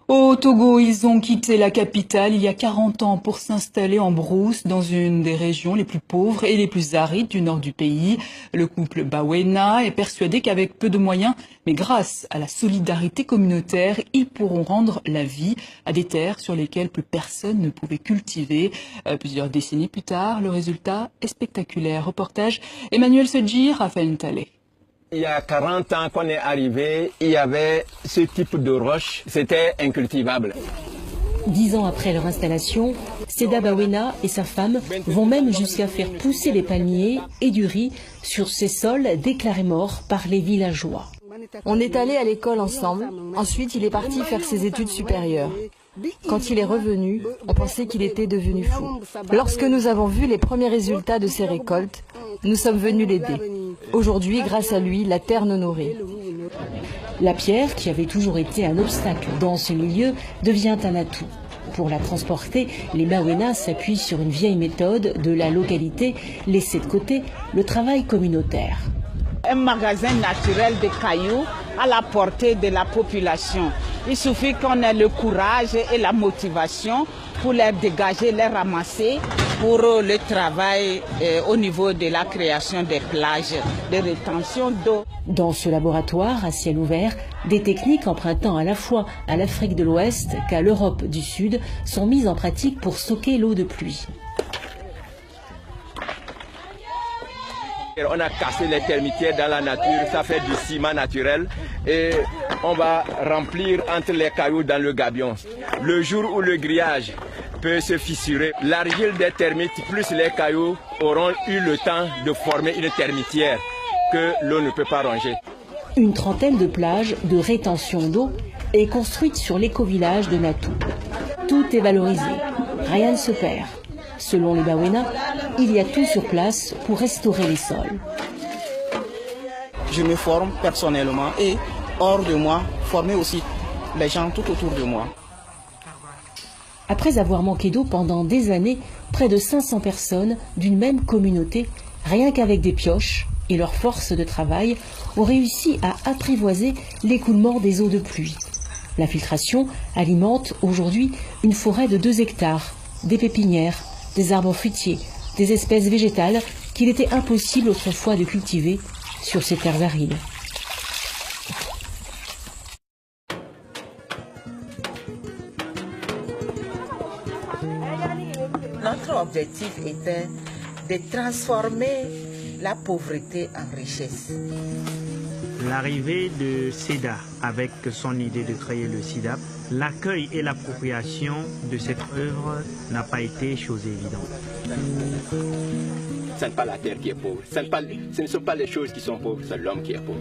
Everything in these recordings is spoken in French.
Au Togo, ils ont quitté la capitale il y a 40 ans pour s'installer en brousse dans une des régions les plus pauvres et les plus arides du nord du pays. Le couple Bawena est persuadé qu'avec peu de moyens, mais grâce à la solidarité communautaire, ils pourront rendre la vie à des terres sur lesquelles plus personne ne pouvait cultiver. Plusieurs décennies plus tard, le résultat est spectaculaire. Reportage Emmanuel Sedji, Raphaël Ntalé. Il y a 40 ans qu'on est arrivé, il y avait ce type de roche, c'était incultivable. 10 ans après leur installation, Seda Bawena et sa femme vont même jusqu'à faire pousser des palmiers et du riz sur ces sols déclarés morts par les villageois. On est allé à l'école ensemble, ensuite il est parti faire ses études supérieures. Quand il est revenu, on pensait qu'il était devenu fou. Lorsque nous avons vu les premiers résultats de ses récoltes, nous sommes venus l'aider. Aujourd'hui, grâce à lui, la terre nous nourrit. La pierre, qui avait toujours été un obstacle dans ce milieu, devient un atout. Pour la transporter, les Bawena s'appuient sur une vieille méthode de la localité, laisser de côté le travail communautaire. Un magasin naturel de cailloux à la portée de la population. Il suffit qu'on ait le courage et la motivation pour les dégager, les ramasser pour le travail au niveau de la création des plages de rétention d'eau. Dans ce laboratoire à ciel ouvert, des techniques empruntant à la fois à l'Afrique de l'Ouest qu'à l'Europe du Sud sont mises en pratique pour stocker l'eau de pluie. On a cassé les termitières dans la nature, ça fait du ciment naturel et on va remplir entre les cailloux dans le gabion. Le jour où le grillage peut se fissurer, l'argile des termites plus les cailloux auront eu le temps de former une termitière que l'eau ne peut pas ronger. Une trentaine de plages de rétention d'eau est construite sur l'éco-village de Natou. Tout est valorisé, rien ne se perd. Selon les Bawena, il y a tout sur place pour restaurer les sols. Je me forme personnellement et hors de moi, former aussi les gens tout autour de moi. Après avoir manqué d'eau pendant des années, près de 500 personnes d'une même communauté, rien qu'avec des pioches et leur force de travail, ont réussi à apprivoiser l'écoulement des eaux de pluie. L'infiltration alimente aujourd'hui une forêt de 2 hectares, des pépinières, des arbres fruitiers, des espèces végétales qu'il était impossible autrefois de cultiver sur ces terres arides. Notre objectif était de transformer la pauvreté en richesse. L'arrivée de Seda avec son idée de créer le SIDAP, l'accueil et l'appropriation de cette œuvre n'a pas été chose évidente. Ce n'est pas la terre qui est pauvre, ce ne sont pas les choses qui sont pauvres, c'est l'homme qui est pauvre.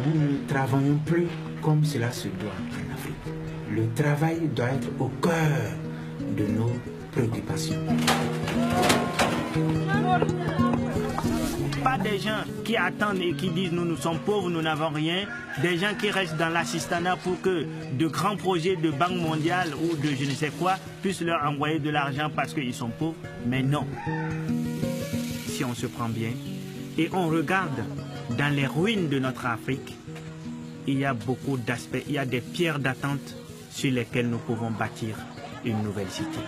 Nous ne travaillons plus comme cela se doit en Afrique. Le travail doit être au cœur de nos préoccupations. Pas des gens qui attendent et qui disent nous sommes pauvres, nous n'avons rien. Des gens qui restent dans l'assistanat pour que de grands projets de Banque mondiale ou de je ne sais quoi puissent leur envoyer de l'argent parce qu'ils sont pauvres. Mais non. Si on se prend bien et on regarde dans les ruines de notre Afrique, il y a beaucoup d'aspects, il y a des pierres d'attente sur lesquelles nous pouvons bâtir une nouvelle cité.